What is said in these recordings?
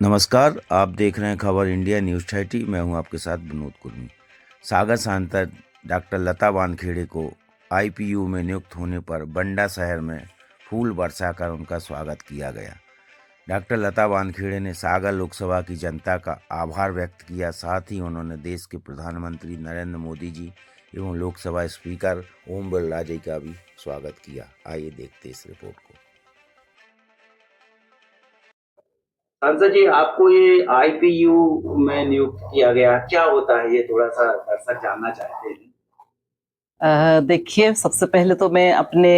नमस्कार, आप देख रहे हैं खबर इंडिया न्यूज़ 30। मैं हूं आपके साथ विनोद कुर्मी। सागर सांसद डॉक्टर लता वानखेड़े को आईपीयू में नियुक्त होने पर बंडा शहर में फूल बरसाकर उनका स्वागत किया गया। डॉक्टर लता वानखेड़े ने सागर लोकसभा की जनता का आभार व्यक्त किया। साथ ही उन्होंने देश के प्रधानमंत्री नरेंद्र मोदी जी एवं लोकसभा स्पीकर ओम बिरला जी का भी स्वागत किया। आइए देखते इस रिपोर्ट को। सांसद जी, आपको ये आईपीयू में नियुक्त किया गया, क्या होता है ये थोड़ा सा दर्शक जानना चाहते हैं। देखिए, सबसे पहले तो मैं अपने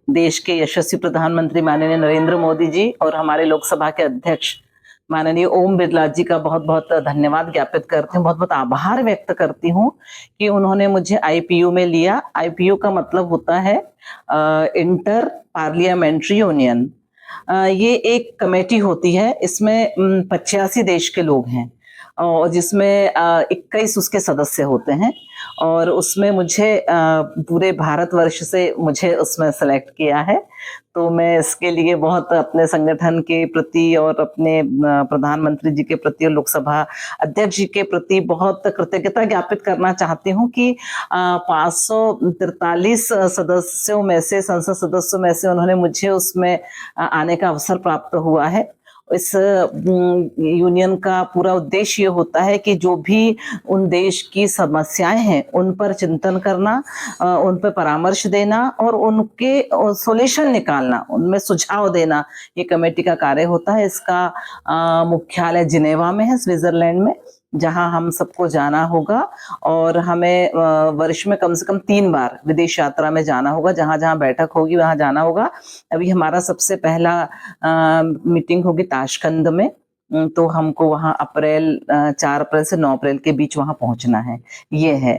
देश के यशस्वी प्रधानमंत्री माननीय नरेंद्र मोदी जी और हमारे लोकसभा के अध्यक्ष माननीय ओम बिरला जी का बहुत बहुत धन्यवाद ज्ञापित करती हूँ, बहुत बहुत आभार व्यक्त करती हूँ कि उन्होंने मुझे आईपीयू में लिया। आईपीयू का मतलब होता है इंटर पार्लियामेंट्री यूनियन। ये एक कमेटी होती है, इसमें 85 देश के लोग हैं और जिसमें 21 उसके सदस्य होते हैं और उसमें मुझे पूरे भारतवर्ष से मुझे उसमें सेलेक्ट किया है। तो मैं इसके लिए बहुत अपने संगठन के प्रति और अपने प्रधानमंत्री जी के प्रति और लोकसभा अध्यक्ष जी के प्रति बहुत कृतज्ञता ज्ञापित करना चाहती हूँ कि 543 सदस्यों में से, संसद सदस्यों में से उन्होंने मुझे उसमें आने का अवसर प्राप्त हुआ है। इस यूनियन का पूरा उद्देश्य ये होता है कि जो भी उन देश की समस्याएं हैं उन पर चिंतन करना, उन पर परामर्श देना और उनके सॉल्यूशन निकालना, उनमें सुझाव देना, ये कमेटी का कार्य होता है। इसका मुख्यालय जिनेवा में है, स्विट्जरलैंड में, जहां हम सबको जाना होगा और हमें वर्ष में कम से कम 3 बार विदेश यात्रा में जाना होगा। जहां जहां बैठक होगी वहां जाना होगा। अभी हमारा सबसे पहला मीटिंग होगी ताशकंद में, तो हमको वहां 4 अप्रैल से 9 अप्रैल के बीच वहां पहुंचना है। ये है।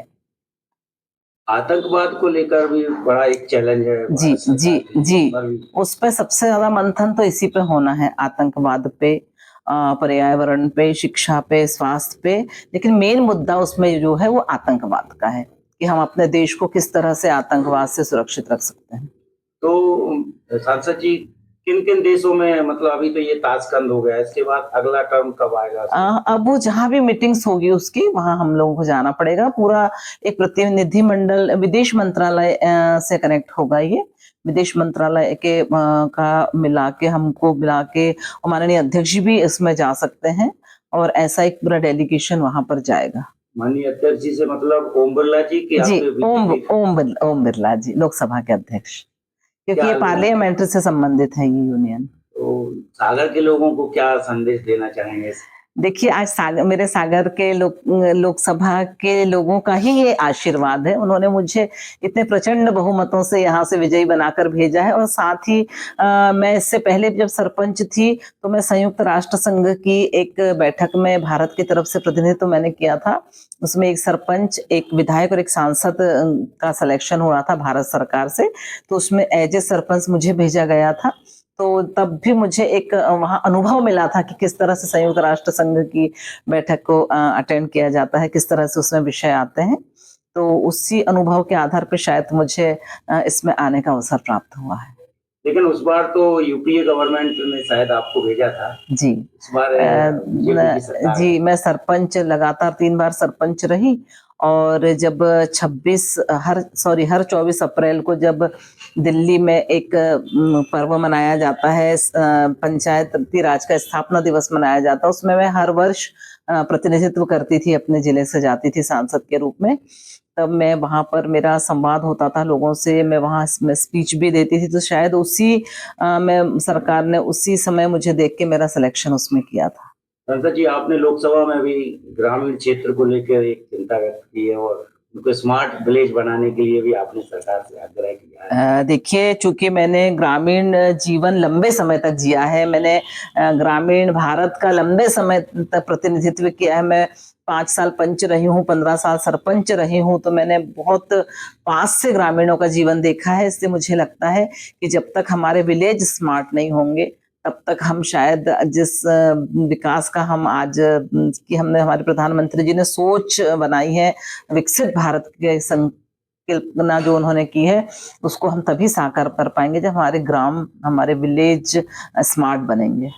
आतंकवाद को लेकर भी बड़ा एक चैलेंज है। जी जी जी, उस पर सबसे ज्यादा मंथन तो इसी पे होना है, आतंकवाद पे, पर्यावरण पे, शिक्षा पे, स्वास्थ्य पे। लेकिन मेन मुद्दा उसमें जो है वो आतंकवाद का है कि हम अपने देश को किस तरह से आतंकवाद से सुरक्षित रख सकते हैं। तो सांसद जी, किन किन देशों में, मतलब अभी तो ये ताशकंद हो गया, इसके बाद अगला टर्म कब आएगा? अब वो जहां भी मीटिंग्स होगी उसकी, वहां हम लोगों को जाना पड़ेगा। पूरा एक प्रतिनिधि मंडल विदेश मंत्रालय से कनेक्ट होगा। ये विदेश मंत्रालय के का मिला के, हमको मिला के, माननीय अध्यक्ष जी भी इसमें जा सकते हैं और ऐसा एक पूरा डेलीगेशन वहां पर जाएगा। माननीय अध्यक्ष जी से मतलब ओम बिरला जी की? जी, ओम बिरला जी, लोकसभा के अध्यक्ष, क्योंकि ये पार्लियामेंट्री से संबंधित है ये यूनियन। तो सागर के लोगों को क्या संदेश देना चाहेंगे? देखिए, आज मेरे सागर के लोकसभा के लोगों का ही ये आशीर्वाद है। उन्होंने मुझे इतने प्रचंड बहुमतों से यहाँ से विजयी बनाकर भेजा है। और साथ ही मैं इससे पहले जब सरपंच थी तो मैं संयुक्त राष्ट्र संघ की एक बैठक में भारत की तरफ से प्रतिनिधित्व मैंने किया था। उसमें एक सरपंच, एक विधायक और एक सांसद का सिलेक्शन हो रहा था भारत सरकार से, तो उसमें एज ए सरपंच मुझे भेजा गया था। तो तब भी मुझे एक वहां अनुभव मिला था कि किस तरह से संयुक्त राष्ट्र संघ की बैठक को अटेंड किया जाता है, किस तरह से उसमें विषय आते हैं। तो उसी अनुभव के आधार पर शायद मुझे इसमें आने का अवसर प्राप्त हुआ है। लेकिन उस बार तो यूपीए गवर्नमेंट ने शायद आपको भेजा था। जी, इस बार जी, मैं सरपंच लगातार 3 बार सरपंच रही। और जब हर 24 अप्रैल को जब दिल्ली में एक पर्व मनाया जाता है, पंचायती राज का स्थापना दिवस मनाया जाता है, उसमें मैं हर वर्ष प्रतिनिधित्व करती थी, अपने जिले से जाती थी सांसद के रूप में। तब मैं वहां पर, मेरा संवाद होता था लोगों से, मैं वहां स्पीच भी देती थी। तो शायद मैं सरकार ने उसी समय मुझे देख के मेरा सिलेक्शन उसमें किया था। संसद जी, आपने लोकसभा में भी ग्रामीण क्षेत्र को लेकर एक चिंता व्यक्त की है और उनको स्मार्ट विलेज बनाने के लिए भी आपने सरकार से आग्रह किया है। देखिए, चूंकि मैंने ग्रामीण जीवन लंबे समय तक जिया है, मैंने ग्रामीण भारत का लंबे समय तक प्रतिनिधित्व किया है। मैं 5 साल पंच रही हूँ, 15 साल सरपंच रही हूँ, तो मैंने बहुत पास से ग्रामीणों का जीवन देखा है। इसलिए मुझे लगता है कि जब तक हमारे विलेज स्मार्ट नहीं होंगे तब तक हम शायद जिस विकास का हम आज की हमने, हमारे प्रधानमंत्री जी ने सोच बनाई है, विकसित भारत के संकल्पना जो उन्होंने की है, उसको हम तभी साकार कर पाएंगे जब हमारे ग्राम, हमारे विलेज स्मार्ट बनेंगे।